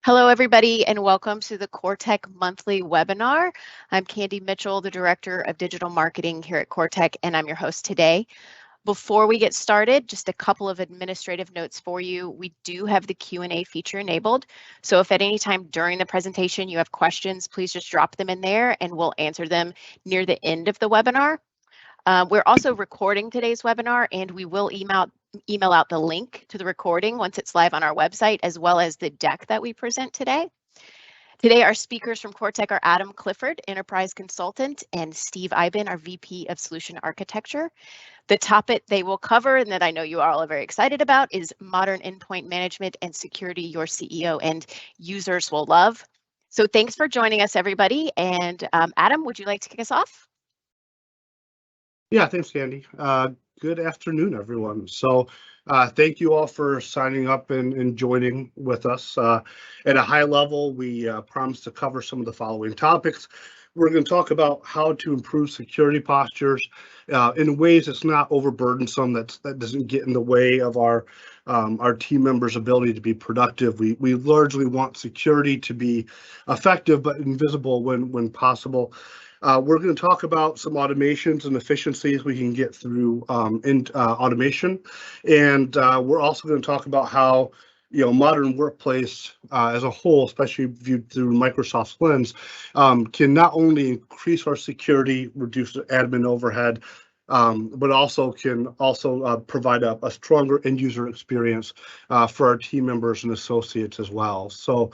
Hello, everybody, and welcome to the CoreTech Monthly Webinar. I'm Candy Mitchell, the Director of Digital Marketing here at CoreTech, and I'm your host today. Before we get started, just a couple of administrative notes for you. We do have the Q&A feature enabled, so if at any time during the presentation you have questions, please just drop them in there and we'll answer them near the end of the webinar. We're also recording today's webinar, and we will email out the link to the recording once it's live on our website, as well as the deck that we present today. Today, our speakers from CoreTech are Adam Clifford, Enterprise Consultant, and Steve Eiben, our VP of Solution Architecture. The topic they will cover, and that I know you all are very excited about, is modern endpoint management and security your CEO and users will love. So thanks for joining us, everybody. And Adam, would you like to kick us off? Yeah, thanks, Candy. Good afternoon, everyone. So thank you all for signing up and joining with us. At a high level, we promise to cover some of the following topics. We're going to talk about how to improve security postures in ways that's not overburdensome, that doesn't get in the way of our team members' ability to be productive. We largely want security to be effective but invisible when possible. We're going to talk about some automations and efficiencies we can get through automation, and we're also going to talk about how modern workplace as a whole, especially viewed through Microsoft's lens, can not only increase our security, reduce admin overhead, but also can provide a stronger end user experience for our team members and associates as well. So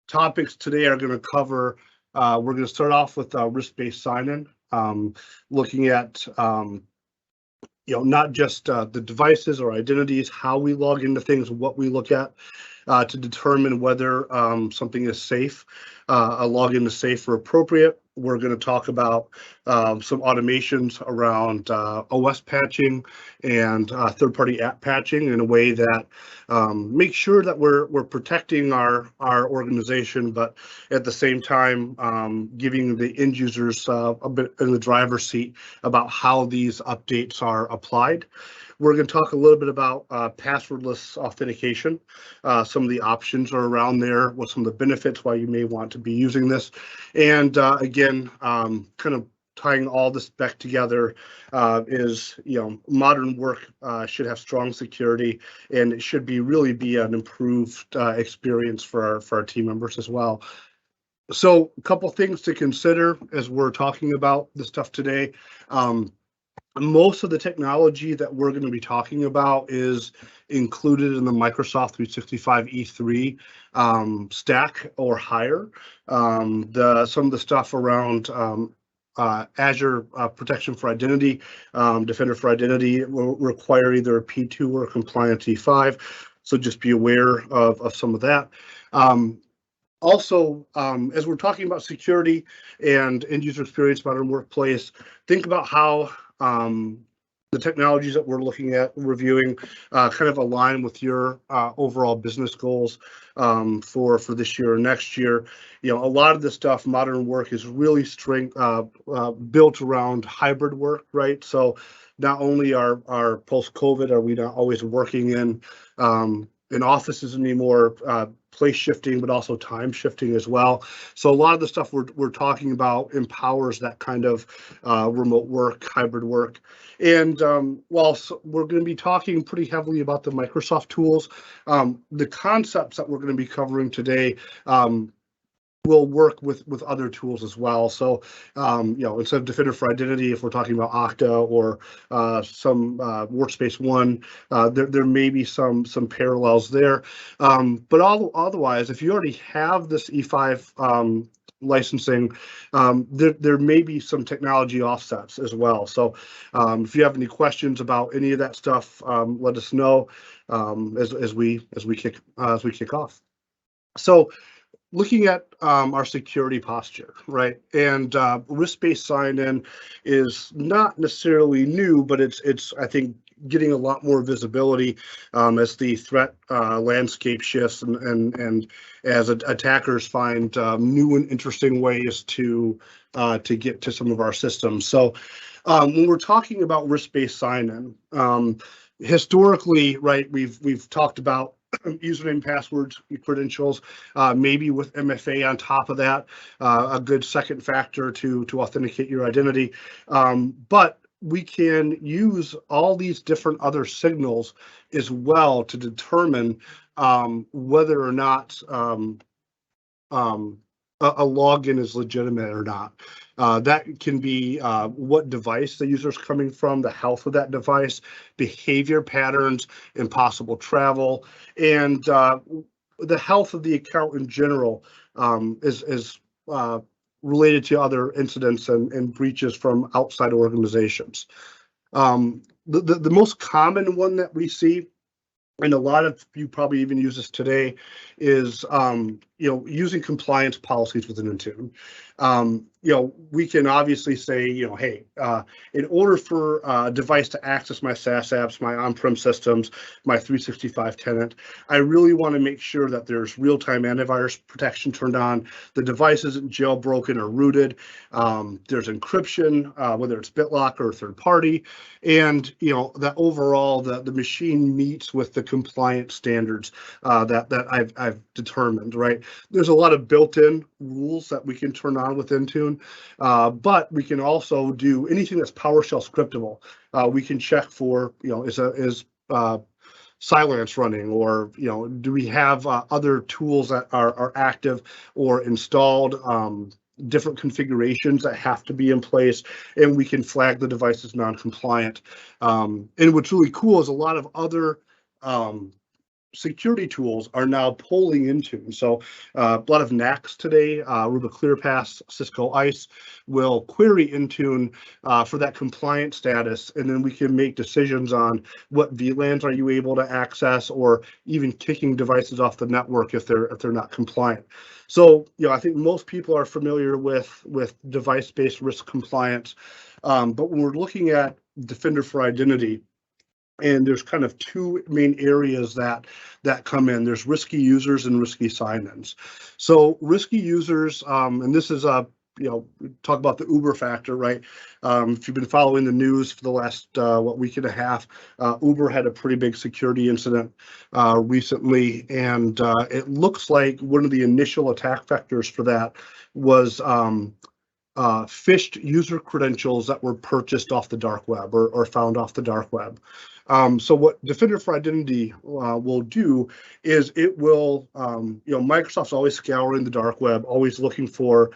topics today are going to cover. We're going to start off with risk-based sign-in, looking at not just the devices or identities, how we log into things, what we look at to determine whether something is safe, a login is safe or appropriate. We're going to talk about some automations around OS patching and third-party app patching in a way that makes sure that we're protecting our organization, but at the same time giving the end users a bit in the driver's seat about how these updates are applied. We're going to talk a little bit about passwordless authentication. Some of the options are around there, what some of the benefits, why you may want to be using this. And again, kind of tying all this back together is, modern work should have strong security, and it should really be an improved experience for our team members as well. So a couple things to consider as we're talking about this stuff today. Most of the technology that we're going to be talking about is included in the Microsoft 365 E3 stack or higher. Some of the stuff around Azure protection for identity, Defender for Identity will require either a P2 or a compliant E5. So just be aware of some of that. Also, as we're talking about security and end user experience, modern workplace, think about how the technologies that we're looking at reviewing kind of align with your overall business goals for this year or next year. A lot of this stuff, modern work, is really built around hybrid work, right? So not only are post-COVID are we not always working in offices anymore, place shifting, but also time shifting as well. So a lot of the stuff we're talking about empowers that kind of remote work, hybrid work. And while we're going to be talking pretty heavily about the Microsoft tools, the concepts that we're going to be covering today will work with other tools as well. So, instead of Defender for Identity, if we're talking about Okta or some Workspace ONE, there may be some parallels there. But otherwise, if you already have this E5 licensing, there may be some technology offsets as well. So, if you have any questions about any of that stuff, let us know as we kick off. So, looking at our security posture, right? And risk-based sign-in is not necessarily new, but it's I think getting a lot more visibility as the threat landscape shifts and as attackers find new and interesting ways to get to some of our systems. So when we're talking about risk-based sign-in, historically, right, we've talked about username, passwords, credentials, maybe with MFA on top of that, a good second factor to authenticate your identity. But we can use all these different other signals as well to determine whether or not a login is legitimate or not. That can be what device the user's coming from, the health of that device, behavior patterns, impossible travel, and the health of the account in general is related to other incidents and breaches from outside organizations. The most common one that we see, and a lot of you probably even use this today, is using compliance policies within Intune. We can obviously say, hey, in order for a device to access my SaaS apps, my on-prem systems, my 365 tenant, I really want to make sure that there's real-time antivirus protection turned on, the device isn't jailbroken or rooted, there's encryption, whether it's BitLocker or third party, and that overall the machine meets with the compliance standards that I've determined, right? There's a lot of built-in rules that we can turn on with Intune, but we can also do anything that's PowerShell scriptable. We can check for, is Silence running, or do we have other tools that are active or installed, different configurations that have to be in place, and we can flag the device as non-compliant. And what's really cool is a lot of other security tools are now pulling Intune. So a lot of NACs today, Aruba ClearPass, Cisco ICE will query Intune for that compliant status, and then we can make decisions on what VLANs are you able to access, or even kicking devices off the network if they're not compliant. So I think most people are familiar with device-based risk compliance, but when we're looking at Defender for Identity, and there's kind of two main areas that come in. There's risky users and risky sign-ins. So risky users, and this is talk about the Uber factor, right? If you've been following the news for the last week and a half, Uber had a pretty big security incident recently, and it looks like one of the initial attack vectors for that was phished user credentials that were purchased off the dark web or found off the dark web. So what Defender for Identity will do is it will, Microsoft's always scouring the dark web, always looking for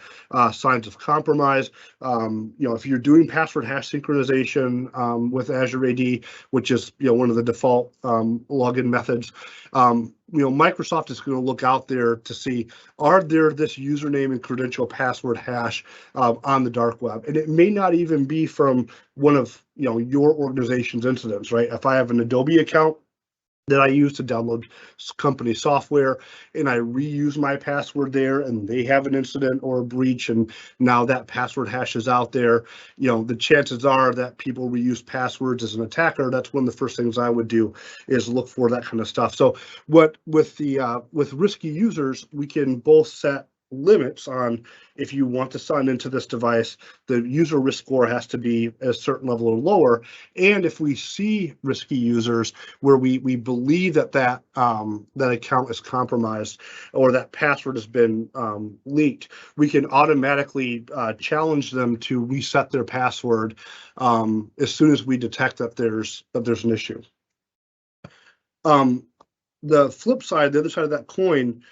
signs of compromise. If you're doing password hash synchronization with Azure AD, which is one of the default login methods, Microsoft is going to look out there to see, are there this username and credential password hash on the dark web? And it may not even be from one of your organization's incidents, right? If I have an Adobe account that I use to download company software, and I reuse my password there, and they have an incident or a breach, and now that password hash is out there, the chances are that people reuse passwords as an attacker. That's one of the first things I would do, is look for that kind of stuff. So with risky users, we can both set limits on, if you want to sign into this device, the user risk score has to be a certain level or lower. And if we see risky users where we believe that account is compromised, or that password has been leaked, we can automatically challenge them to reset their password as soon as we detect that there's an issue. The flip side, the other side of that coin,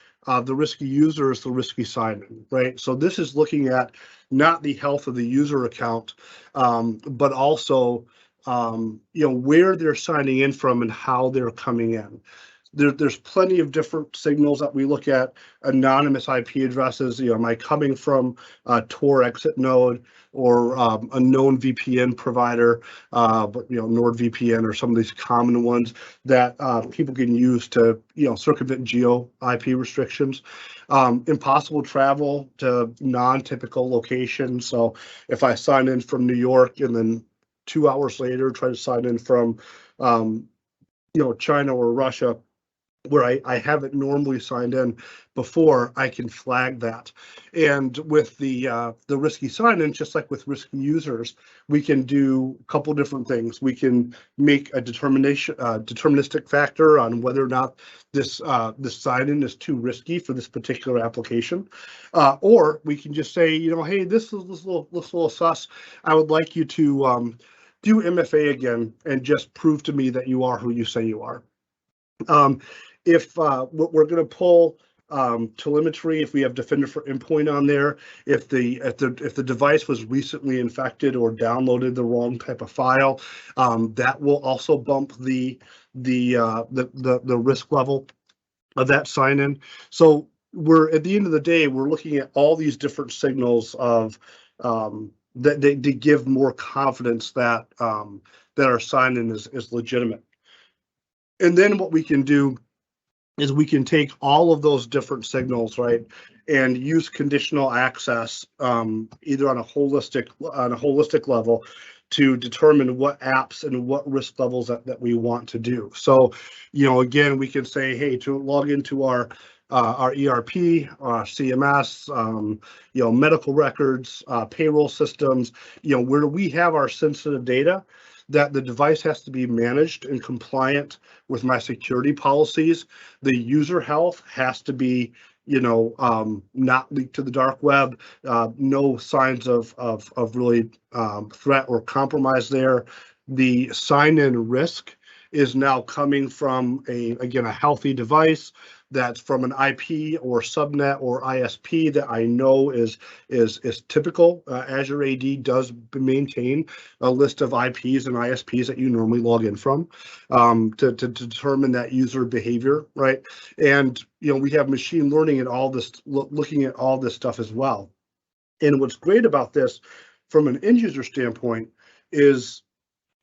the risky user is the risky sign-in, right? So this is looking at not the health of the user account, but also where they're signing in from and how they're coming in. There's plenty of different signals that we look at. Anonymous IP addresses, am I coming from a Tor exit node, or a known VPN provider, but NordVPN, or some of these common ones that people can use to circumvent geo IP restrictions. Impossible travel to non-typical locations. So if I sign in from New York and then 2 hours later try to sign in from China or Russia, where I haven't normally signed in before, I can flag that. And with the risky sign-in, just like with risky users, we can do a couple different things. We can make a deterministic factor on whether or not this sign-in is too risky for this particular application, or we can just say, you know, hey, this little sus. I would like you to do MFA again and just prove to me that you are who you say you are. If we're going to pull telemetry, if we have Defender for Endpoint on there, if the device was recently infected or downloaded the wrong type of file, that will also bump the risk level of that sign-in. So we're, at the end of the day, we're looking at all these different signals of that they give more confidence that that our sign-in is legitimate. And then what we can do is we can take all of those different signals, right, and use conditional access either on a holistic level to determine what apps and what risk levels that we want to do. So, you know, again, we can say, hey, to log into our ERP, CMS, you know, medical records, payroll systems, you know, where we have our sensitive data, that the device has to be managed and compliant with my security policies. The user health has to be, you know, not leaked to the dark web. No signs of really threat or compromise there. The sign-in risk is now coming from a healthy device that's from an IP or subnet or ISP that I know is typical. Azure AD does maintain a list of IPs and ISPs that you normally log in from to determine that user behavior, right? And you know, we have machine learning and all this, looking at all this stuff as well. And what's great about this from an end user standpoint is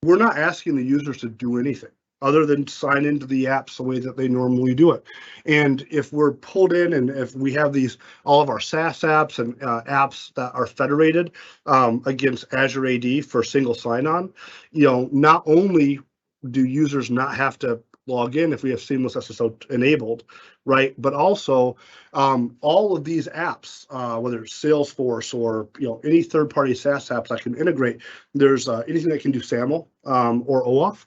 we're not asking the users to do anything other than sign into the apps the way that they normally do it. And if we're pulled in and if we have all of our SaaS apps and apps that are federated against Azure AD for single sign-on, you know, not only do users not have to log in if we have seamless SSO enabled, right? But also all of these apps, whether it's Salesforce or, you know, any third-party SaaS apps I can integrate, there's anything that can do SAML or OAuth.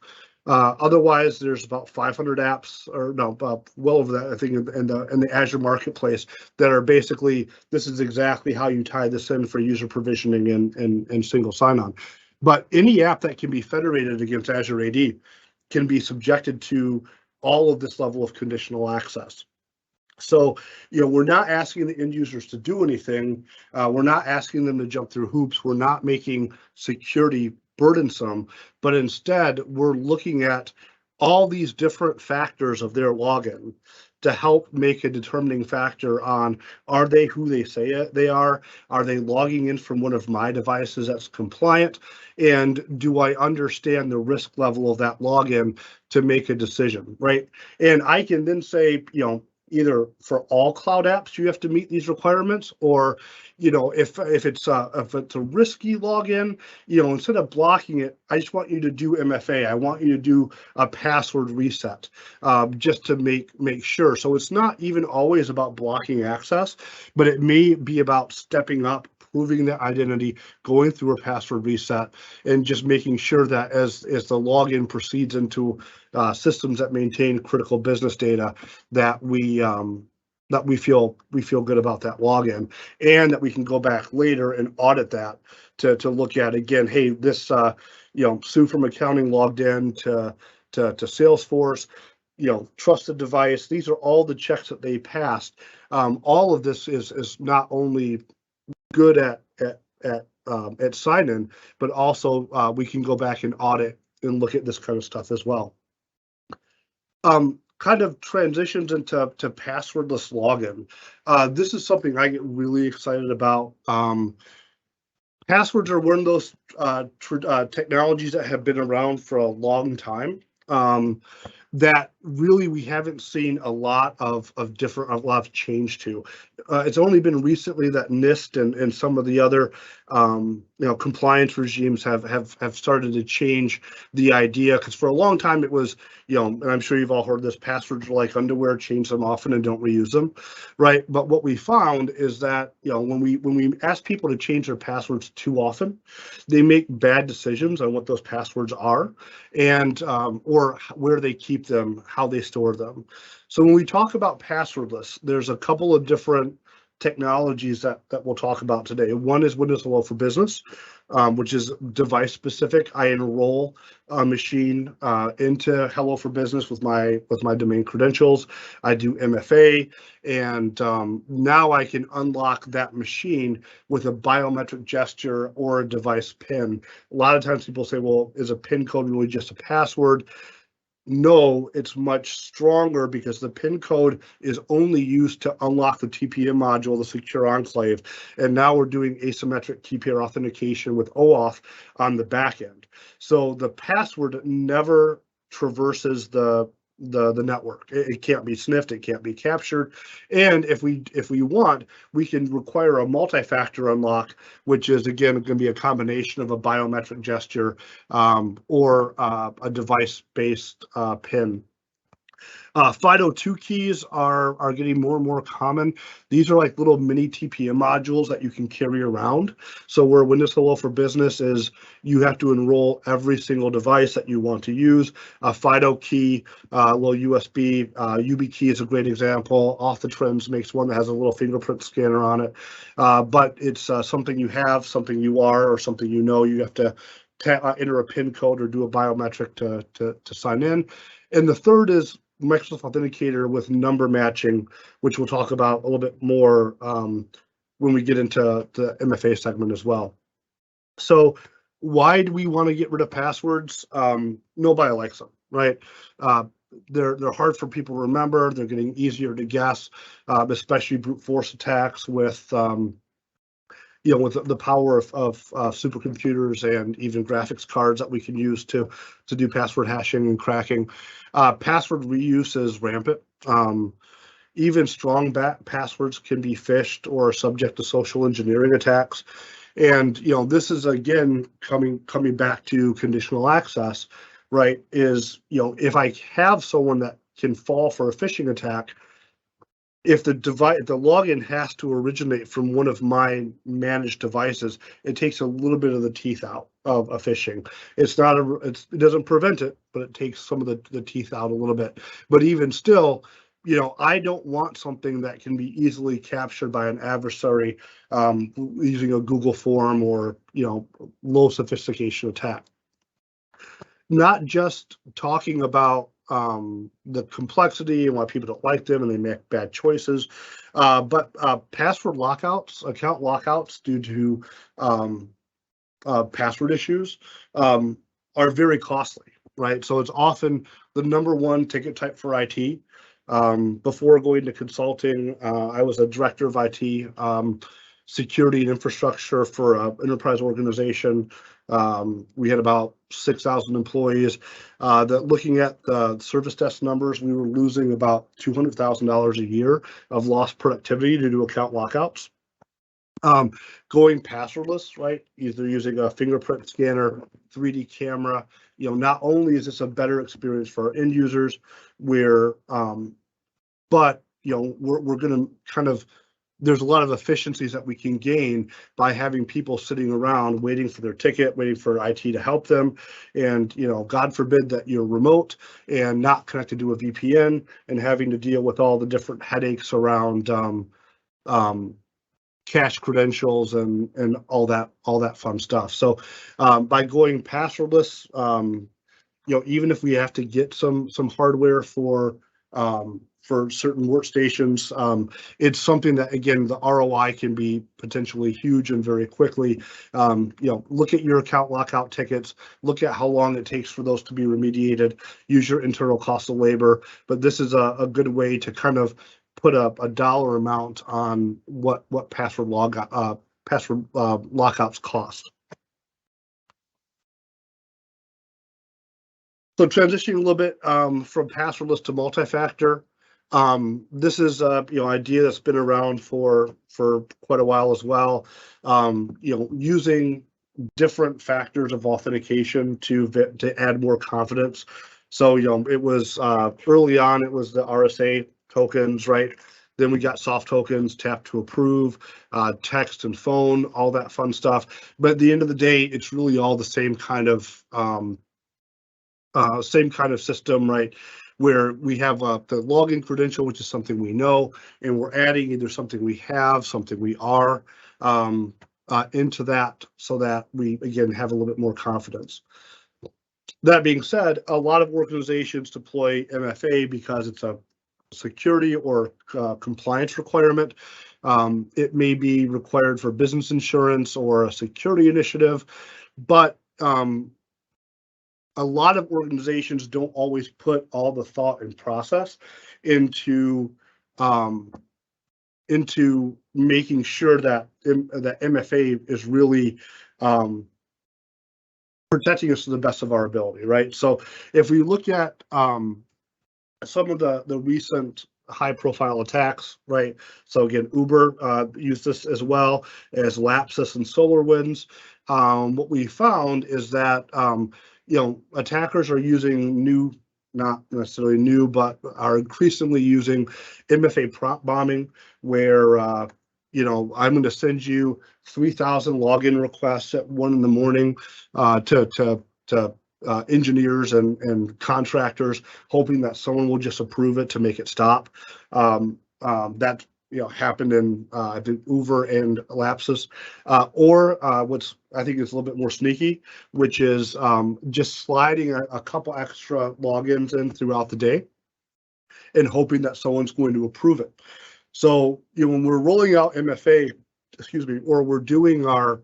Otherwise, there's about 500 apps, or no, well over that, I think, in the Azure Marketplace that are basically, this is exactly how you tie this in for user provisioning and single sign-on. But any app that can be federated against Azure AD can be subjected to all of this level of conditional access. So, you know, we're not asking the end users to do anything. We're not asking them to jump through hoops. We're not making security burdensome, but instead we're looking at all these different factors of their login to help make a determining factor on, are they who they say they are they logging in from one of my devices that's compliant, and do I understand the risk level of that login to make a decision, right? And I can then say, you know, either for all cloud apps you have to meet these requirements, or, you know, if it's a risky login, you know, instead of blocking it, I just want you to do MFA. I want you to do a password reset, just to make sure. So it's not even always about blocking access, but it may be about stepping up, proving that identity, going through a password reset, and just making sure that as the login proceeds into systems that maintain critical business data, that we feel good about that login, and that we can go back later and audit that to look at again. Hey, this you know, Sue from accounting logged in to Salesforce. You know, trusted device. These are all the checks that they passed. All of this is not only good at sign-in, but also we can go back and audit and look at this kind of stuff as well. Kind of transitions into passwordless login. This is something I get really excited about. Passwords are one of those technologies that have been around for a long time. That really we haven't seen a lot of change to. it's only been recently that NIST and some of the other compliance regimes have started to change the idea, because for a long time it was, and I'm sure you've all heard this, passwords are like underwear, change them often and don't reuse them, right? But what we found is that when we ask people to change their passwords too often, they make bad decisions on what those passwords are, and or where they keep them, how they store them. So when we talk about passwordless, there's a couple of different technologies that we'll talk about today. One is Windows Hello for Business, which is device specific. I enroll a machine into Hello for Business with my domain credentials. I do MFA, and now I can unlock that machine with a biometric gesture or a device PIN. A lot of times people say, well, is a PIN code really just a password? No, it's much stronger, because the PIN code is only used to unlock the TPM module, the secure enclave. And now we're doing asymmetric key pair authentication with OAuth on the back end. So the password never traverses the network. It can't be sniffed, it can't be captured. And if we want, we can require a multi-factor unlock, which is again going to be a combination of a biometric gesture or a device-based PIN. FIDO2 keys are getting more and more common. These are like little mini TPM modules that you can carry around. So where Windows Hello for Business is, you have to enroll every single device that you want to use. A FIDO key, little USB, YubiKey is a great example. Off the Trends makes one that has a little fingerprint scanner on it. But it's something you have, something you are, or something you have to enter a PIN code or do a biometric to sign in. And the third is Microsoft Authenticator with number matching, which we'll talk about a little bit more when we get into the MFA segment as well. So why do we want to get rid of passwords? Nobody likes them, right? They're hard for people to remember. They're getting easier to guess, especially brute force attacks with with the power of supercomputers and even graphics cards that we can use to do password hashing and cracking. Password reuse is rampant. Even strong passwords can be phished or subject to social engineering attacks. And this is again coming back to conditional access, right? Is if I have someone that can fall for a phishing attack, if the login has to originate from one of my managed devices, it takes a little bit of the teeth out of a phishing. It doesn't prevent it, but it takes some of the teeth out a little bit. But even still, I don't want something that can be easily captured by an adversary using a Google form or low sophistication attack. Not just talking about the complexity and why people don't like them and they make bad choices, but password lockouts, account lockouts due to password issues are very costly, right? So it's often the number one ticket type for IT. Before going to consulting, I was a director of IT security and infrastructure for an enterprise organization. We had about 6,000 employees. That looking at the service desk numbers, we were losing about $200,000 a year of lost productivity due to account lockouts. Going passwordless, right? Either using a fingerprint scanner, 3D camera. Not only is this a better experience for our end users, but we're going to kind of, there's a lot of efficiencies that we can gain by having people sitting around waiting for their ticket, waiting for IT to help them. And, God forbid that you're remote and not connected to a VPN and having to deal with all the different headaches around cache credentials and all that fun stuff. So by going passwordless, even if we have to get some hardware for certain workstations, it's something that, again, the ROI can be potentially huge and very quickly. Look at your account lockout tickets, look at how long it takes for those to be remediated, use your internal cost of labor. But this is a good way to kind of put up a dollar amount on what password lockouts cost. So transitioning a little bit from passwordless to multi-factor. This is idea that's been around for quite a while as well. Using different factors of authentication to add more confidence. So it was early on, it was the RSA tokens, right? Then we got soft tokens, tap to approve, text and phone, all that fun stuff. But at the end of the day, it's really all the same kind of system, right? Where we have the login credential, which is something we know, and we're adding either something we have, something we are into that, so that we again have a little bit more confidence. That being said, a lot of organizations deploy MFA because it's a security or compliance requirement. It may be required for business insurance or a security initiative, but a lot of organizations don't always put all the thought and process into making sure that that MFA is really protecting us to the best of our ability, right? So if we look at some of the recent high-profile attacks, right? So again, Uber used this as well as Lapsus and SolarWinds. What we found is that attackers are using not necessarily new, but are increasingly using MFA prompt bombing, where I'm going to send you 3,000 login requests at 1 a.m. to engineers and contractors, hoping that someone will just approve it to make it stop. That happened in I think Uber and Lapsus, or what's I think is a little bit more sneaky, which is just sliding a couple extra logins in throughout the day and hoping that someone's going to approve it. So when we're rolling out MFA, or we're doing our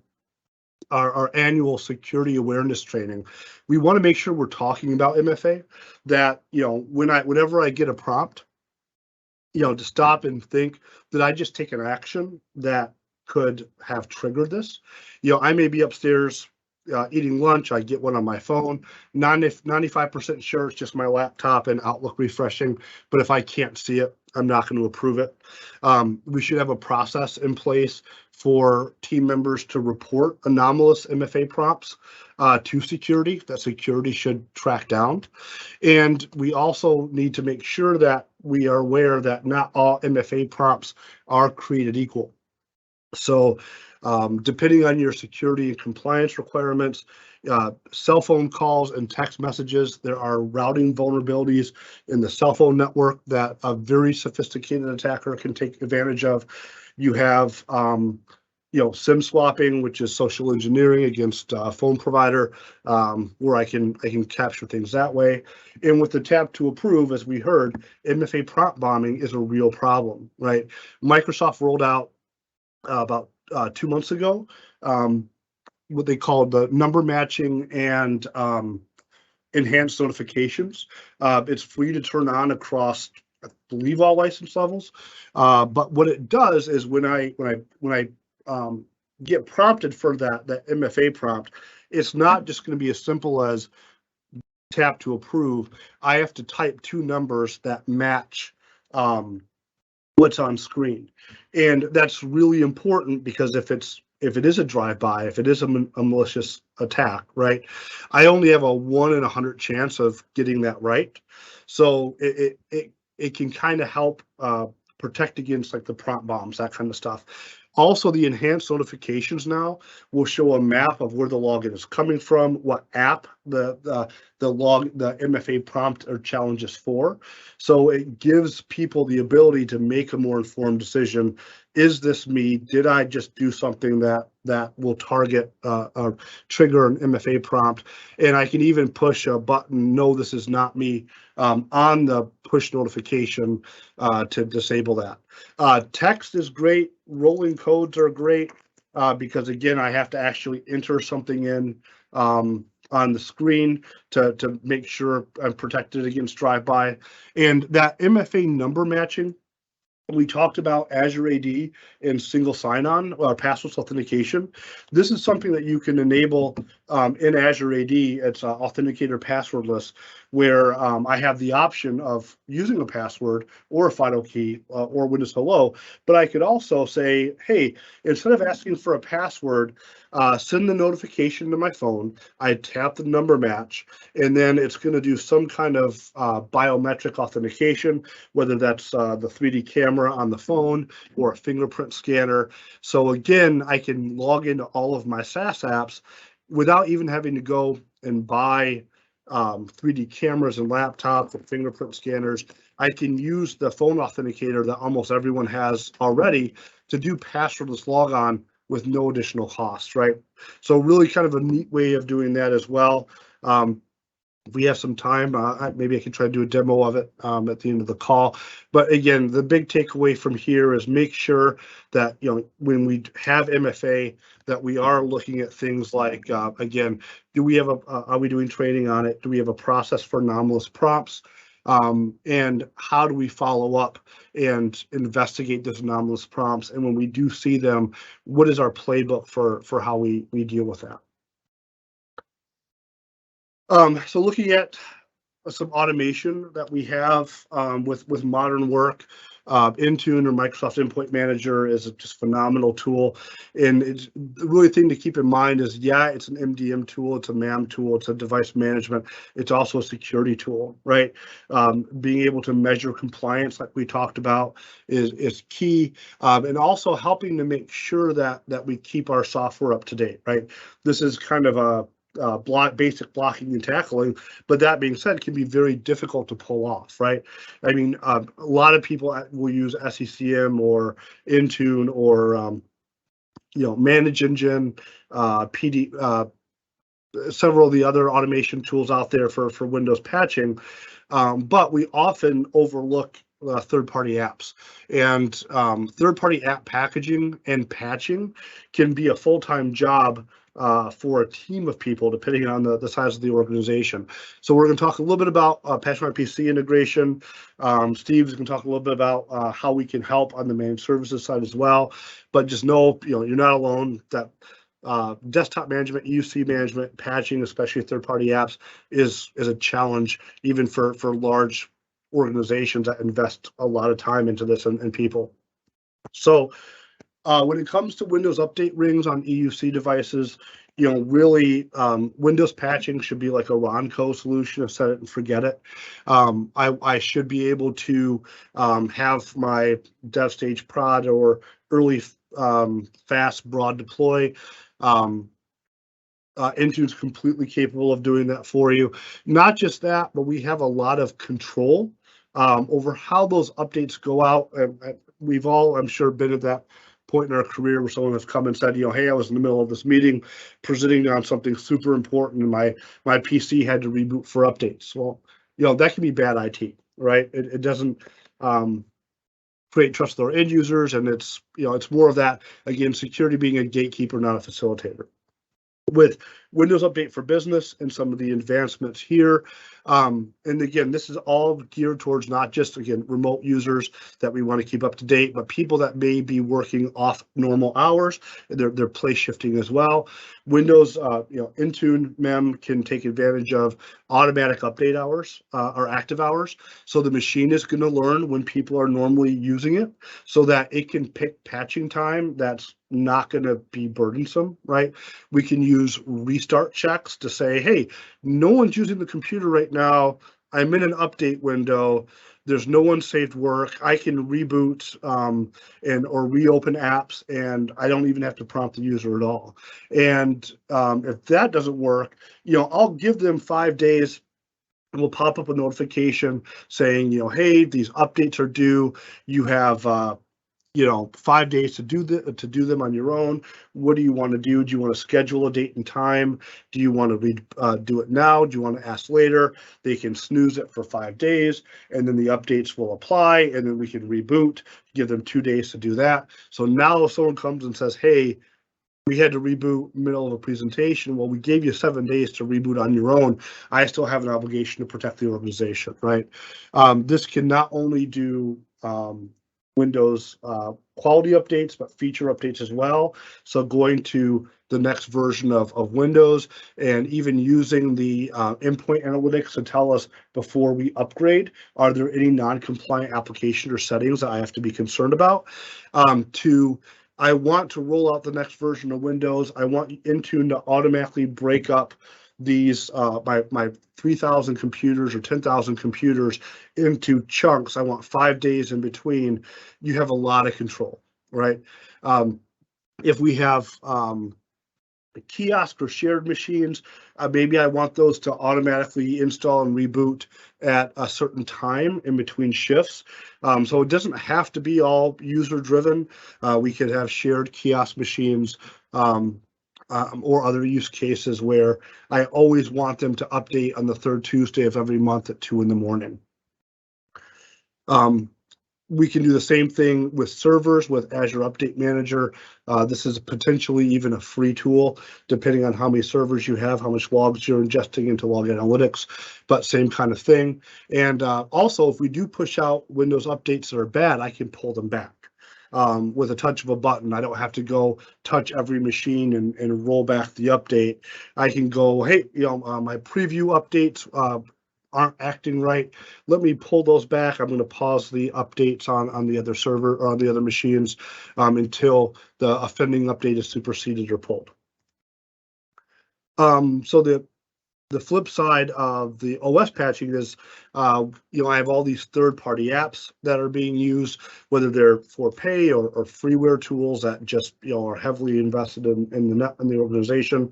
annual security awareness training, we want to make sure we're talking about MFA, that whenever I get a prompt, to stop and think, did I just take an action that could have triggered this? I may be upstairs eating lunch, I get one on my phone, 95% sure it's just my laptop and Outlook refreshing, but if I can't see it, I'm not going to approve it. We should have a process in place for team members to report anomalous MFA prompts to security, that security should track down. And we also need to make sure that we are aware that not all MFA prompts are created equal. So depending on your security and compliance requirements, cell phone calls and text messages, there are routing vulnerabilities in the cell phone network that a very sophisticated attacker can take advantage of. You have SIM swapping, which is social engineering against a phone provider, where I can capture things that way. And with the tap to approve, as we heard, MFA prompt bombing is a real problem, right? Microsoft rolled out about 2 months ago what they called the number matching and enhanced notifications. It's free to turn on across, I believe, all license levels. But what it does is when I get prompted for that MFA prompt, it's not just going to be as simple as tap to approve. I have to type 2 numbers that match what's on screen, and that's really important, because if it is a drive-by, if it is a malicious attack, right, I only have a 1 in 100 chance of getting that right. So it can kind of help protect against like the prompt bombs, that kind of stuff. Also, the enhanced notifications now will show a map of where the login is coming from, what app the MFA prompt or challenge is for. So it gives people the ability to make a more informed decision. Is this me? Did I just do something that will target or trigger an MFA prompt? And I can even push a button, no, this is not me, on the push notification to disable that. Text is great. Rolling codes are great because, again, I have to actually enter something in on the screen to make sure I'm protected against drive-by. And that MFA number matching, we talked about Azure AD and single sign-on or passwordless authentication. This is something that you can enable in Azure AD. It's authenticator passwordless, where I have the option of using a password or a final key or Windows Hello, but I could also say, hey, instead of asking for a password, send the notification to my phone. I tap the number match, and then it's going to do some kind of biometric authentication, whether that's the 3D camera on the phone or a fingerprint scanner. So again, I can log into all of my SaaS apps without even having to go and buy 3D cameras and laptops and fingerprint scanners. I can use the phone authenticator that almost everyone has already to do passwordless logon with no additional cost, right? So really kind of a neat way of doing that as well. If we have some time, maybe I can try to do a demo of it at the end of the call. But again, the big takeaway from here is make sure that, when we have MFA, that we are looking at things like, again, do we have are we doing training on it? Do we have a process for anomalous prompts? And how do we follow up and investigate those anomalous prompts? And when we do see them, what is our playbook for how we deal with that? So looking at some automation that we have with modern work, Intune or Microsoft Endpoint Manager is just a phenomenal tool. And it's the really thing to keep in mind is, yeah, it's an MDM tool, it's a MAM tool, it's a device management, it's also a security tool, right? Being able to measure compliance, like we talked about, is key, and also helping to make sure that we keep our software up to date, right? This is kind of a basic blocking and tackling, but that being said, can be very difficult to pull off, right? I mean, a lot of people will use SECM or Intune or Manage Engine, PD, several of the other automation tools out there for Windows patching, but we often overlook third-party apps, and third-party app packaging and patching can be a full-time job for a team of people, depending on the size of the organization. So we're going to talk a little bit about PatchMyPC integration. Steve's going to talk a little bit about how we can help on the managed services side as well. But just know, you're not alone. That desktop management, UC management, patching, especially third-party apps, is a challenge even for large organizations that invest a lot of time into this and people. So when it comes to Windows update rings on EUC devices, really Windows patching should be like a Ronco solution of set it and forget it. I should be able to have my dev stage prod or early fast broad deploy. Intune's completely capable of doing that for you. Not just that, but we have a lot of control over how those updates go out. We've all, I'm sure, been at that point in our career where someone has come and said, hey, I was in the middle of this meeting presenting on something super important and my PC had to reboot for updates. Well, that can be bad IT, right? It doesn't create trust with our end users, and it's more of that, again, security being a gatekeeper, not a facilitator. With Windows Update for Business and some of the advancements here. And again, this is all geared towards not just, again, remote users that we want to keep up to date, but people that may be working off normal hours. They're place shifting as well. Windows, Intune MEM can take advantage of automatic update hours or active hours. So the machine is going to learn when people are normally using it so that it can pick patching time that's not going to be burdensome, right? We can use restart checks to say, hey, no one's using the computer right now. I'm in an update window. There's no one saved work. I can reboot or reopen apps, and I don't even have to prompt the user at all. And if that doesn't work, I'll give them 5 days. And we'll pop up a notification saying, hey, these updates are due. You have 5 days to do them on your own. What do you want to do? Do you want to schedule a date and time? Do you want to do it now? Do you want to ask later? They can snooze it for 5 days, and then the updates will apply, and then we can reboot, give them 2 days to do that. So now if someone comes and says, hey, we had to reboot middle of a presentation. Well, we gave you 7 days to reboot on your own. I still have an obligation to protect the organization, right? This can not only do Windows quality updates, but feature updates as well. So going to the next version of Windows and even using the endpoint analytics to tell us before we upgrade, are there any non-compliant applications or settings that I have to be concerned about? I want to roll out the next version of Windows. I want Intune to automatically break up these my 3,000 computers or 10,000 computers into chunks. I want 5 days in between. You have a lot of control, right? If we have kiosk or shared machines, maybe I want those to automatically install and reboot at a certain time in between shifts. So it doesn't have to be all user driven. We could have shared kiosk machines or other use cases where I always want them to update on the third Tuesday of every month at 2 in the morning. We can do the same thing with servers with Azure Update Manager. This is potentially even a free tool, depending on how many servers you have, how much logs you're ingesting into Log Analytics, but same kind of thing. And also, if we do push out Windows updates that are bad, I can pull them back with a touch of a button. I don't have to go touch every machine and roll back the update. I can go, hey, my preview updates aren't acting right. Let me pull those back. I'm going to pause the updates on the other server or on the other machines until the offending update is superseded or pulled. So the flip side of the OS patching is, I have all these third-party apps that are being used, whether they're for pay or freeware tools that just are heavily invested in the organization.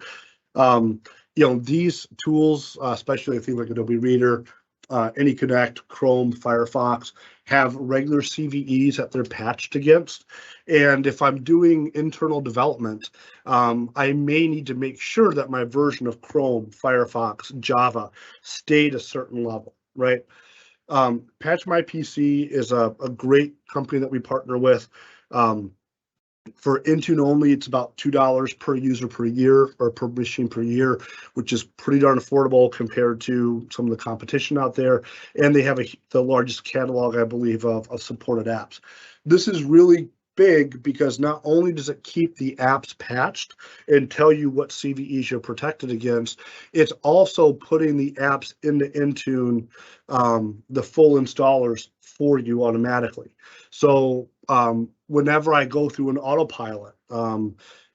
These tools, especially things like Adobe Reader, AnyConnect, Chrome, Firefox, have regular CVEs that they're patched against. And if I'm doing internal development, I may need to make sure that my version of Chrome, Firefox, Java stayed a certain level, right? PatchMyPC is a great company that we partner with. For Intune only, it's about $2 per user per year or per machine per year, which is pretty darn affordable compared to some of the competition out there. And they have the largest catalog, I believe, of supported apps. This is really big because not only does it keep the apps patched and tell you what CVEs you're protected against, it's also putting the apps into Intune, the full installers for you automatically. So whenever I go through an autopilot,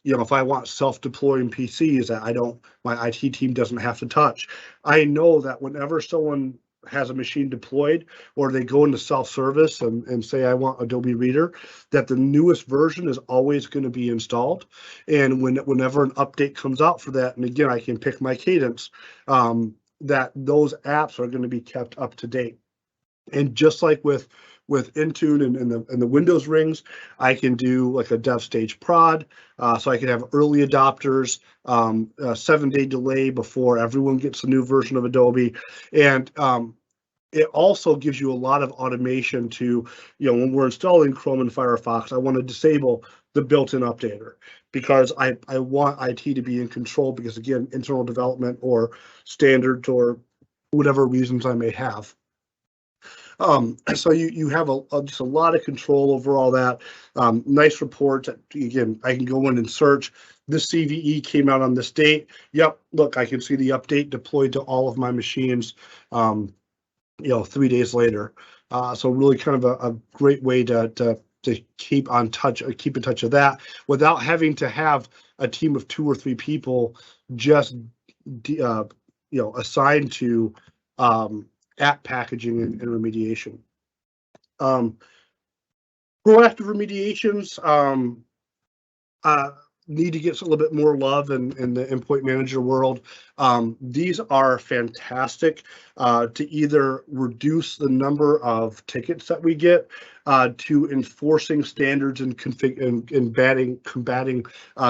if I want self-deploying PCs that my IT team doesn't have to touch, I know that whenever someone has a machine deployed or they go into self-service and say, I want Adobe Reader, that the newest version is always going to be installed. And whenever an update comes out for that, and again, I can pick my cadence, that those apps are going to be kept up to date. And just like with Intune and the Windows rings, I can do like a dev stage prod, so I can have early adopters, a 7-day delay before everyone gets a new version of Adobe, and it also gives you a lot of automation to, when we're installing Chrome and Firefox, I want to disable the built-in updater because I want IT to be in control because, again, internal development or standards or whatever reasons I may have. So you have just a lot of control over all that. Nice reports. Again, I can go in and search. This CVE came out on this date. Yep, look, I can see the update deployed to all of my machines, 3 days later. So really kind of a great way to keep in touch of that without having to have a team of 2 or 3 people just assigned to app packaging and remediation. Proactive remediations need to get a little bit more love in the endpoint manager world. These are fantastic to either reduce the number of tickets that we get, to enforcing standards and combating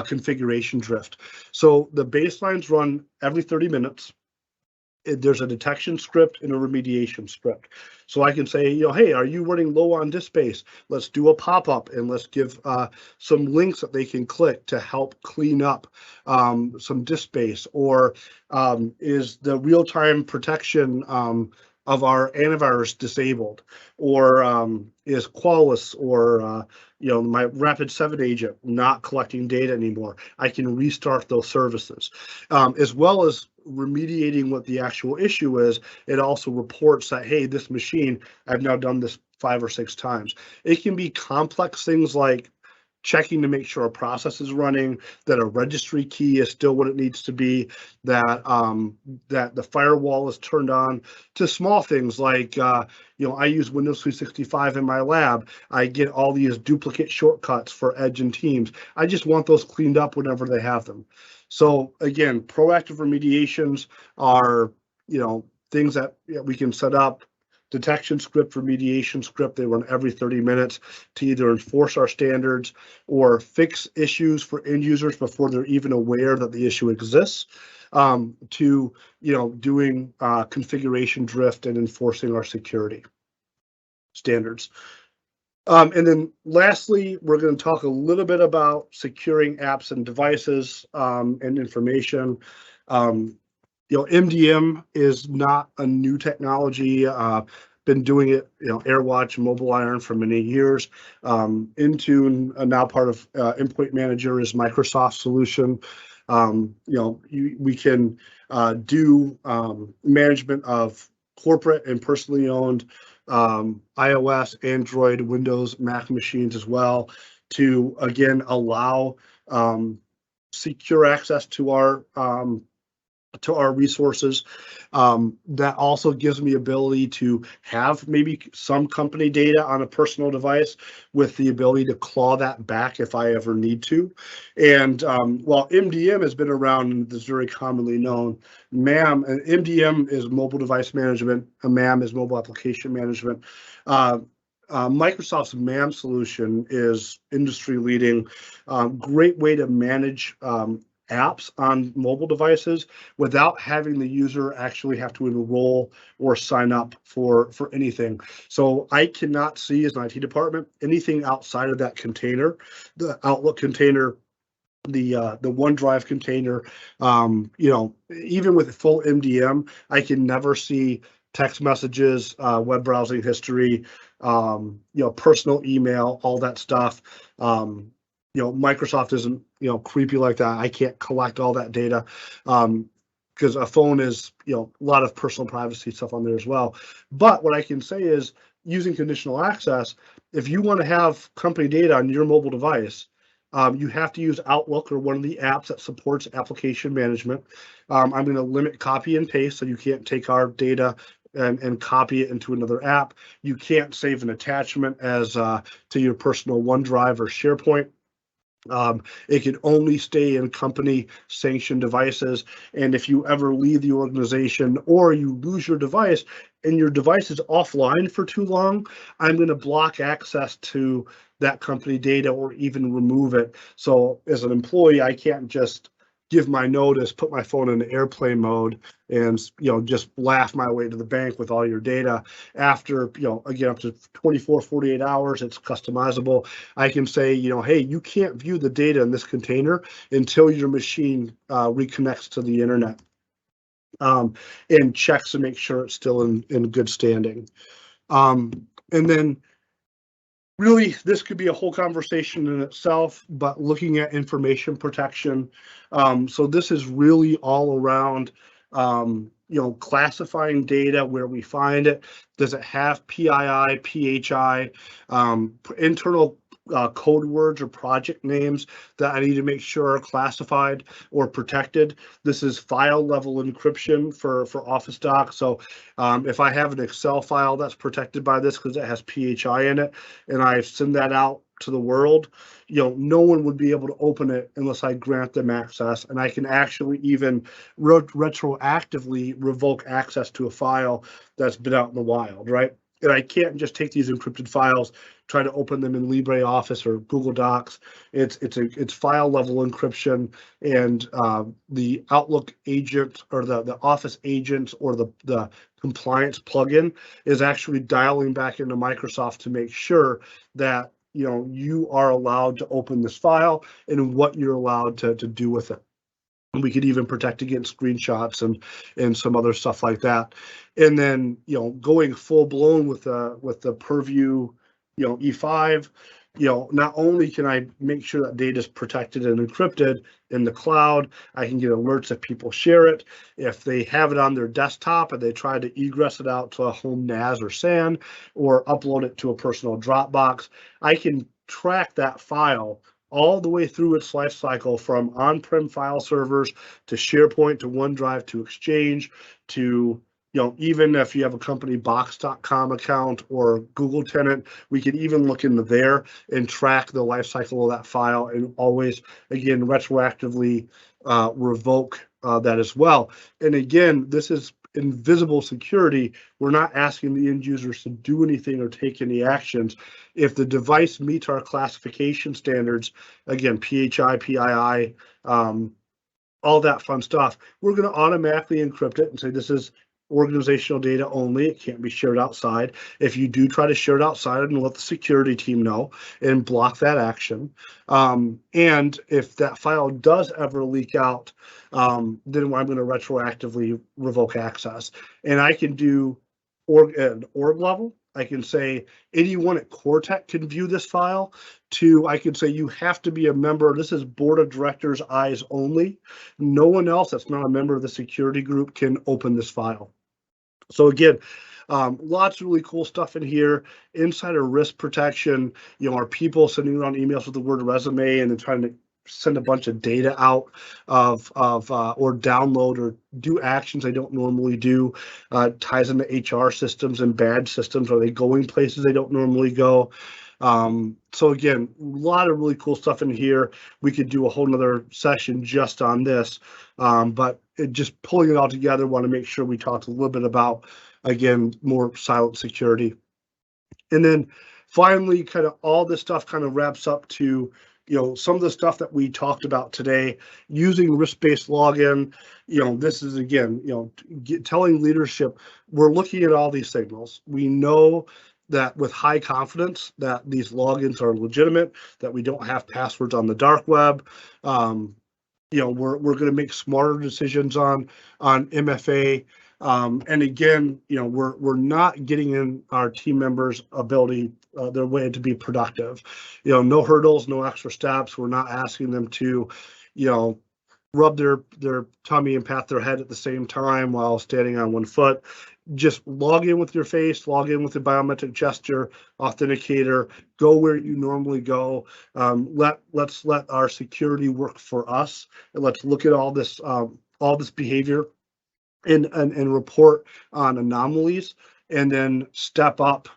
configuration drift. So the baselines run every 30 minutes. There's a detection script and a remediation script. So I can say, hey, are you running low on disk space? Let's do a pop-up and let's give some links that they can click to help clean up some disk space. Or is the real-time protection of our antivirus disabled, or is Qualys or my Rapid7 agent not collecting data anymore, I can restart those services, as well as remediating what the actual issue is. It also reports that, hey, this machine, I've now done this 5 or 6 times. It can be complex things like checking to make sure a process is running, that a registry key is still what it needs to be, that that the firewall is turned on, to small things like I use Windows 365 in my lab. I get all these duplicate shortcuts for Edge and Teams. I just want those cleaned up whenever they have them. So again, proactive remediations are things that we can set up. Detection script, remediation script, they run every 30 minutes to either enforce our standards or fix issues for end users before they're even aware that the issue exists, to doing configuration drift and enforcing our security standards. And then lastly, we're going to talk a little bit about securing apps and devices and information. MDM is not a new technology. Been doing it, AirWatch, Mobile Iron for many years. Intune, now part of Endpoint Manager, is Microsoft solution. We can do management of corporate and personally owned iOS, Android, Windows, Mac machines as well, to again allow secure access to our resources. That also gives me ability to have maybe some company data on a personal device with the ability to claw that back if I ever need to. And while MDM has been around and is very commonly known, MDM is mobile device management, MAM is mobile application management. Microsoft's MAM solution is industry leading, great way to manage apps on mobile devices without having the user actually have to enroll or sign up for anything. So I cannot see, as an IT department, anything outside of that container, the Outlook container, the OneDrive container. Even with full MDM, I can never see text messages, web browsing history, personal email, all that stuff. Microsoft isn't, creepy like that. I can't collect all that data, because a phone is, a lot of personal privacy stuff on there as well. But what I can say is, using conditional access, if you want to have company data on your mobile device, you have to use Outlook or one of the apps that supports application management. I'm going to limit copy and paste, so you can't take our data and copy it into another app. You can't save an attachment as to your personal OneDrive or SharePoint. It can only stay in company sanctioned devices. And if you ever leave the organization or you lose your device and your device is offline for too long, I'm going to block access to that company data or even remove it. So as an employee, I can't just give my notice, put my phone in airplane mode, and just laugh my way to the bank with all your data. After again, up to 24, 48 hours, it's customizable. I can say, hey, you can't view the data in this container until your machine reconnects to the internet, and checks to make sure it's still in good standing. And then really, this could be a whole conversation in itself, but looking at information protection. So this is really all around, classifying data where we find it. Does it have PII, PHI, internal code words or project names that I need to make sure are classified or protected? This is file level encryption for Office Docs. So if I have an Excel file that's protected by this because it has PHI in it, and I send that out to the world, no one would be able to open it unless I grant them access. And I can actually even retroactively revoke access to a file that's been out in the wild, right? And I can't just take these encrypted files, try to open them in LibreOffice or Google Docs. It's file level encryption, and the Outlook agent or the Office agent or the compliance plugin is actually dialing back into Microsoft to make sure that you are allowed to open this file and what you're allowed to do with it. And we could even protect against screenshots and some other stuff like that. And then, going full blown with the Purview, E5, not only can I make sure that data is protected and encrypted in the cloud, I can get alerts if people share it. If they have it on their desktop and they try to egress it out to a home NAS or SAN or upload it to a personal Dropbox, I can track that file all the way through its life cycle, from on-prem file servers to SharePoint to OneDrive to Exchange to, even if you have a company box.com account or Google tenant, we can even look into there and track the life cycle of that file and always, again, retroactively revoke that as well. And again, this is invisible security. We're not asking the end users to do anything or take any actions. If the device meets our classification standards, again, PHI, PII, all that fun stuff, we're going to automatically encrypt it and say this is organizational data only. It can't be shared outside. If you do try to share it outside, and let the security team know and block that action. And if that file does ever leak out, then I'm going to retroactively revoke access. And I can do org level. I can say anyone at CoreTech can view this file. I can say you have to be a member. This is board of directors eyes only. No one else that's not a member of the security group can open this file. So again, lots of really cool stuff in here. Insider risk protection. Are people sending around emails with the word resume and then trying to send a bunch of data out or download or do actions they don't normally do? Ties into HR systems and badge systems. Are they going places they don't normally go? So again, a lot of really cool stuff in here. We could do a whole nother session just on this, but just pulling it all together, want to make sure we talked a little bit about, again, more silent security. And then finally, kind of all this stuff kind of wraps up to, some of the stuff that we talked about today, using risk-based login. This is, again, telling leadership, we're looking at all these signals. We know that with high confidence that these logins are legitimate, that we don't have passwords on the dark web. We're going to make smarter decisions on MFA. And again, we're not getting in our team members' ability, their way to be productive. No hurdles, no extra steps. We're not asking them to, rub their tummy and pat their head at the same time while standing on one foot. Just log in with your face, log in with the biometric gesture authenticator, go where you normally go. Let's let our security work for us, and let's look at all this behavior and report on anomalies, and then step up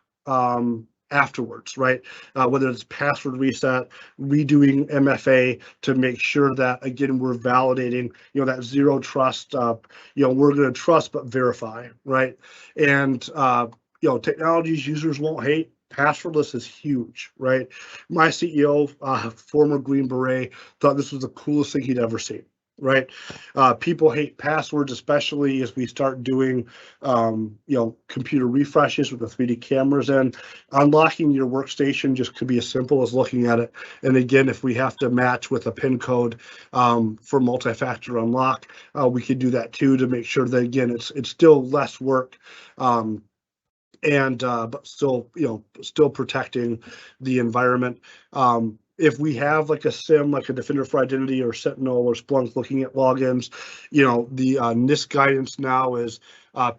afterwards, right? Whether it's password reset, redoing MFA to make sure that, again, we're validating, that zero trust, we're going to trust but verify, right? And, technologies users won't hate. Passwordless is huge, right? My CEO, former Green Beret, thought this was the coolest thing he'd ever seen. Right. People hate passwords, especially as we start doing, computer refreshes with the 3D cameras in. Unlocking your workstation just could be as simple as looking at it. And again, if we have to match with a PIN code for multi-factor unlock, we could do that too, to make sure that, again, it's still less work. But still, still protecting the environment. If we have like a SIM, like a Defender for Identity or Sentinel or Splunk looking at logins, the NIST guidance now is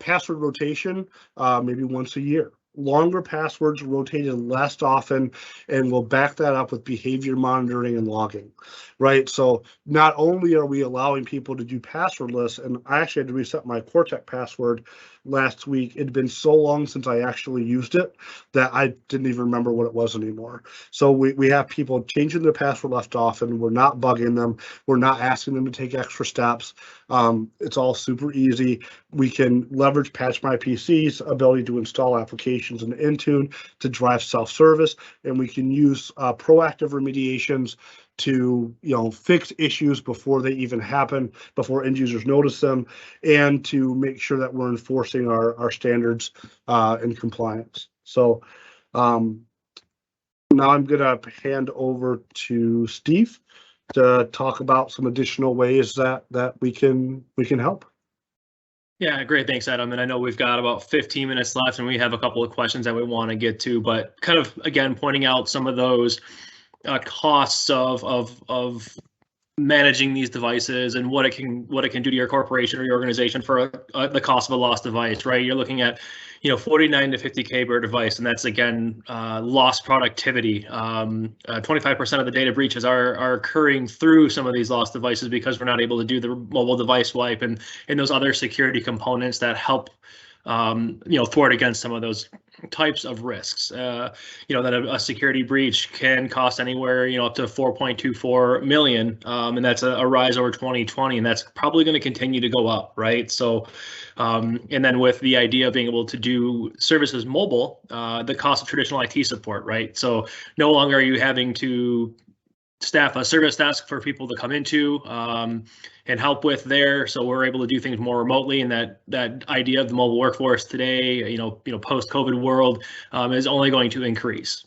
password rotation maybe once a year. Longer passwords rotated less often, and we'll back that up with behavior monitoring and logging, right? So not only are we allowing people to do passwordless, and I actually had to reset my CoreTech password last week. It had been so long since I actually used it that I didn't even remember what it was anymore. So we have people changing their password less often. We're not bugging them. We're not asking them to take extra steps. It's all super easy. We can leverage PatchMyPC's ability to install applications in Intune to drive self-service, and we can use proactive remediations to fix issues before they even happen, before end users notice them, and to make sure that we're enforcing our standards and compliance. So now I'm going to hand over to Steve to talk about some additional ways that we can help. Yeah, great. Thanks, Adam. And I know we've got about 15 minutes left and we have a couple of questions that we want to get to, but kind of, again, pointing out some of those costs of managing these devices and what it can do to your corporation or your organization for the cost of a lost device, right? You're looking at, 49 to 50K per device, and that's again lost productivity. 25% of the data breaches are occurring through some of these lost devices because we're not able to do the mobile device wipe and those other security components that help thwart against some of those types of risks. That a security breach can cost anywhere, up to 4.24 million, and that's a rise over 2020, and that's probably going to continue to go up, right? So, and then with the idea of being able to do services mobile, the cost of traditional IT support, right? So no longer are you having to staff a service desk for people to come into and help with there. So we're able to do things more remotely, and that idea of the mobile workforce today, post-COVID world is only going to increase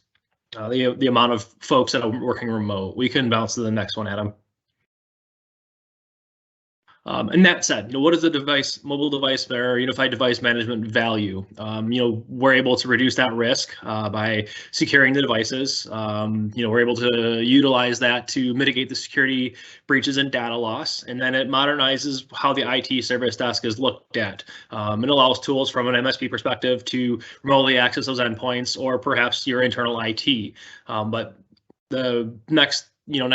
the amount of folks that are working remote. We can bounce to the next one, Adam. And that said, what is the mobile device or unified device management value? We're able to reduce that risk by securing the devices. We're able to utilize that to mitigate the security breaches and data loss. And then it modernizes how the IT service desk is looked at. It allows tools from an MSP perspective to remotely access those endpoints or perhaps your internal IT. But the next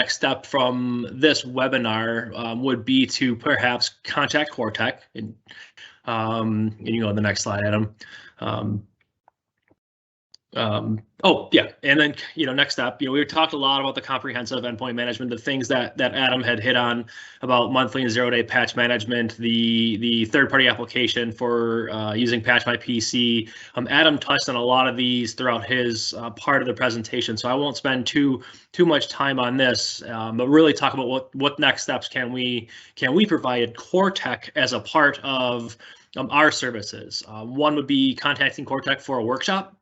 step from this webinar would be to perhaps contact CoreTech, and you go to the next slide, Adam. And then next step, we talked a lot about the comprehensive endpoint management, the things that Adam had hit on about monthly and 0-day patch management, the third-party application for using PatchMyPC. Adam touched on a lot of these throughout his part of the presentation, so I won't spend too much time on this, but really talk about what next steps can we provide at CoreTech as a part of our services. One would be contacting CoreTech for a workshop.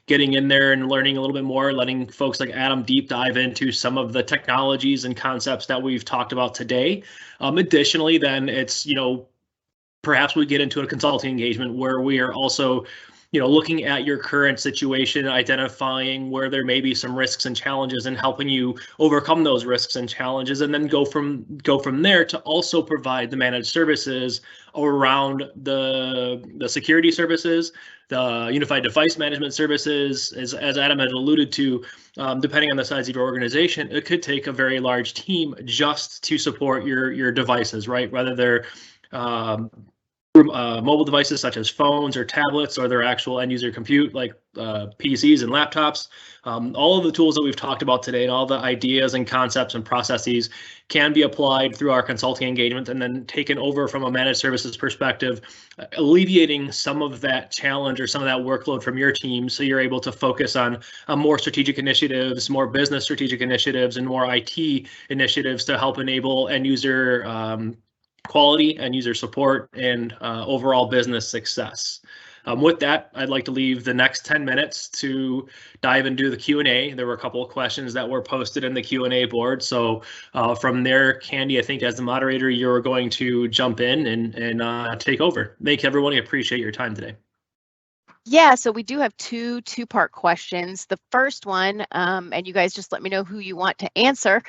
Getting in there and learning a little bit more, letting folks like Adam deep dive into some of the technologies and concepts that we've talked about today. Additionally, then it's, perhaps we get into a consulting engagement where we are also, looking at your current situation, identifying where there may be some risks and challenges and helping you overcome those risks and challenges, and then go from there to also provide the managed services around the security services, the unified device management services. As Adam had alluded to, depending on the size of your organization, it could take a very large team just to support your devices, right? Whether they're mobile devices such as phones or tablets, or their actual end user compute like PCs and laptops. All of the tools that we've talked about today and all the ideas and concepts and processes can be applied through our consulting engagement and then taken over from a managed services perspective, alleviating some of that challenge or some of that workload from your team, so you're able to focus on more strategic initiatives, more business strategic initiatives, and more IT initiatives to help enable end user quality and user support and overall business success. With that, I'd like to leave the next 10 minutes to dive into the Q&A. There were a couple of questions that were posted in the Q&A board. So from there, Candy, I think as the moderator, you're going to jump in and take over. Thank you, everyone. I appreciate your time today. Yeah, so we do have two-part questions. The first one, and you guys just let me know who you want to answer.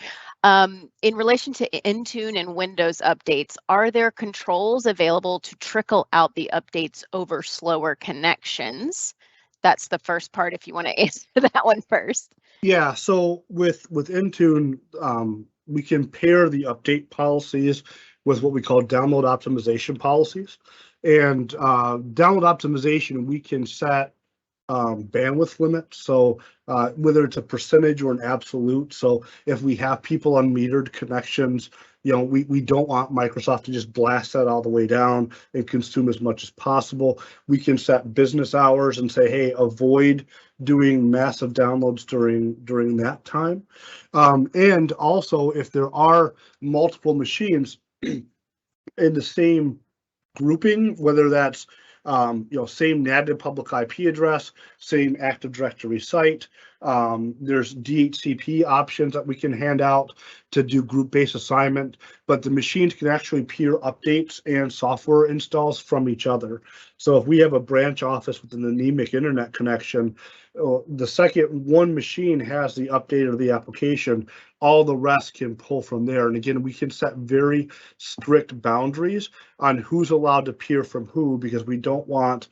In relation to Intune and Windows updates, are there controls available to trickle out the updates over slower connections? That's the first part, if you want to answer that one first. Yeah, so with Intune, we can pair the update policies with what we call download optimization policies. And download optimization, we can set bandwidth limits. So whether it's a percentage or an absolute. So if we have people on metered connections, we don't want Microsoft to just blast that all the way down and consume as much as possible. We can set business hours and say, hey, avoid doing massive downloads during that time. And also, if there are multiple machines in the same grouping, whether that's Same NAT public IP address, same Active Directory site. There's DHCP options that we can hand out to do group-based assignment, but the machines can actually peer updates and software installs from each other. So if we have a branch office with an anemic internet connection, the second one machine has the update of the application, all the rest can pull from there. And again, we can set very strict boundaries on who's allowed to peer from who, because we don't want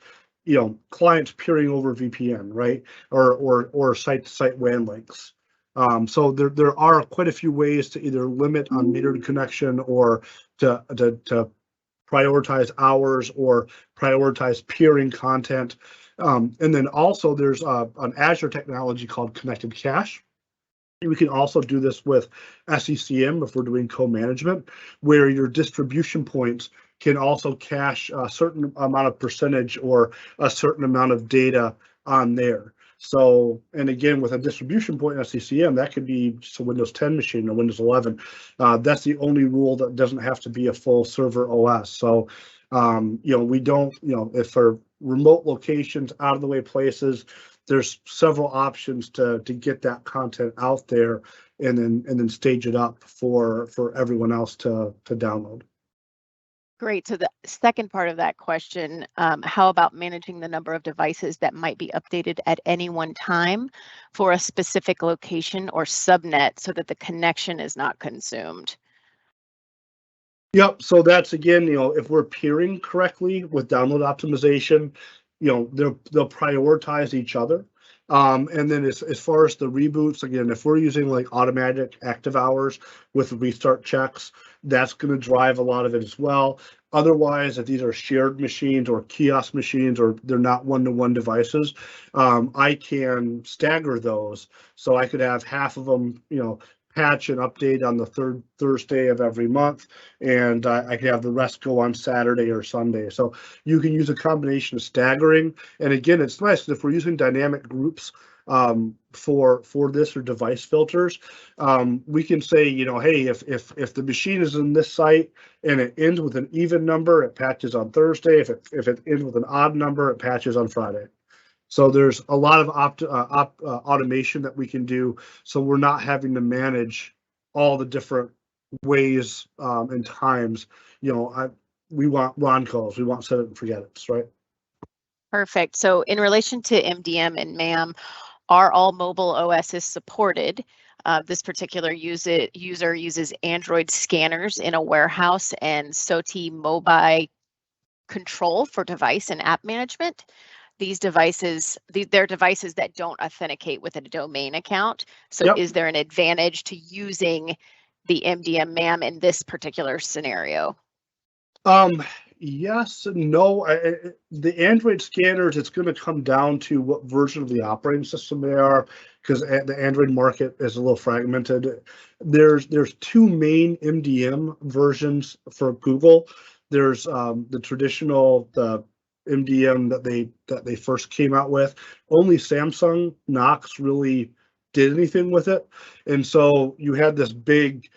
clients peering over VPN, right? Or site-to-site WAN links. So there are quite a few ways to either limit unmetered connection or to prioritize hours or prioritize peering content. And then also there's an Azure technology called Connected Cache. We can also do this with SCCM if we're doing co-management, where your distribution points can also cache a certain amount of percentage or a certain amount of data on there. So, and again, with a distribution point in SCCM, that could be just a Windows 10 machine or Windows 11. That's the only rule that doesn't have to be a full server OS. So, we don't, if for remote locations, out of the way places, there's several options to get that content out there and then stage it up for everyone else to download. Great. So the second part of that question, how about managing the number of devices that might be updated at any one time for a specific location or subnet so that the connection is not consumed? Yep. So that's, again, if we're peering correctly with download optimization, they'll prioritize each other. And then as far as the reboots, again, if we're using like automatic active hours with restart checks, that's going to drive a lot of it as well. Otherwise, if these are shared machines or kiosk machines or they're not one-to-one devices, I can stagger those. So I could have half of them, patch and update on the third Thursday of every month, and I can have the rest go on Saturday or Sunday. So you can use a combination of staggering. And again, it's nice if we're using dynamic groups for this or device filters, we can say, hey, if the machine is in this site and it ends with an even number, it patches on Thursday. If it ends with an odd number, it patches on Friday. So there's a lot of automation that we can do, so we're not having to manage all the different ways and times. We want RON calls, we want set it and forget it, right? Perfect. So in relation to MDM and MAM, are all mobile OSs supported? This particular user uses Android scanners in a warehouse and SOTI mobile control for device and app management. These devices, they're devices that don't authenticate with a domain account. So Yep. Is there an advantage to using the MDM MAM in this particular scenario? Yes and no. The Android scanners, it's going to come down to what version of the operating system they are, because the Android market is a little fragmented. There's two main MDM versions for Google. There's the traditional, the MDM that they first came out with. Only Samsung Knox really did anything with it, and so you had this big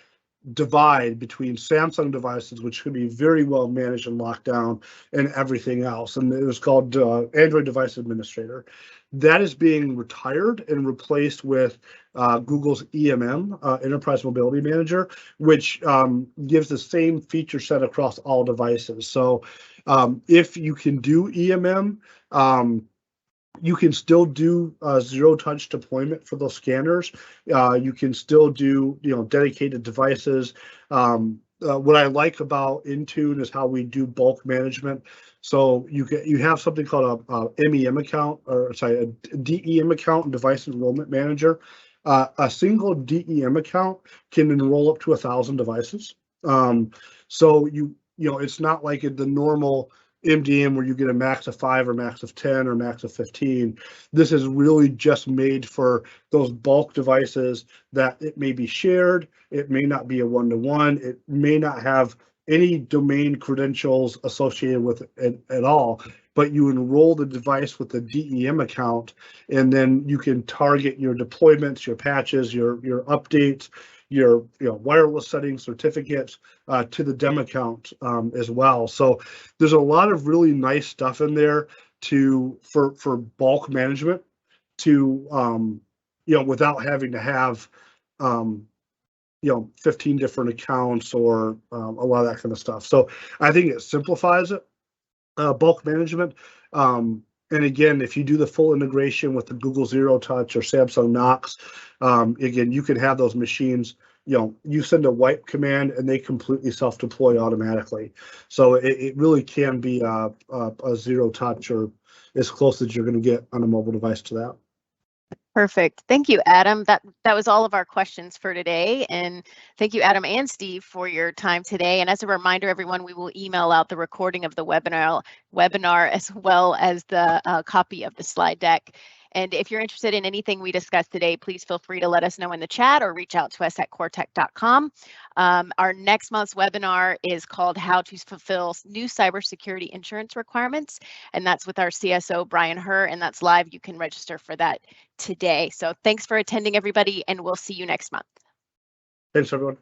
divide between Samsung devices, which could be very well managed and locked down, and everything else. And it was called Android Device Administrator. That is being retired and replaced with Google's EMM, Enterprise Mobility Manager, which gives the same feature set across all devices. So if you can do EMM, you can still do zero-touch deployment for those scanners. You can still do dedicated devices. What I like about Intune is how we do bulk management. So you have something called a MEM account, or sorry, a DEM account and Device Enrollment Manager. A single DEM account can enroll up to 1,000 devices. So it's not like the normal MDM where you get a max of 5 or max of 10 or max of 15. This is really just made for those bulk devices that it may be shared, it may not be a one-to-one, it may not have any domain credentials associated with it at all, but you enroll the device with the DEM account, and then you can target your deployments, your patches, your updates, your wireless settings, certificates, to the DEM account as well. So there's a lot of really nice stuff in there for bulk management to without having to have 15 different accounts or a lot of that kind of stuff. So I think it simplifies it, bulk management. And again, if you do the full integration with the Google Zero Touch or Samsung Knox, again, you can have those machines, you send a wipe command and they completely self-deploy automatically. So it really can be a zero touch or as close as you're going to get on a mobile device to that. Perfect. Thank you, Adam. That was all of our questions for today. And thank you, Adam and Steve, for your time today. And as a reminder, everyone, we will email out the recording of the webinar as well as the copy of the slide deck. And if you're interested in anything we discussed today, please feel free to let us know in the chat or reach out to us at coretech.com. Our next month's webinar is called How to Fulfill New Cybersecurity Insurance Requirements, and that's with our CSO, Brian Herr, and that's live. You can register for that today. So thanks for attending, everybody, and we'll see you next month. Thanks, everyone.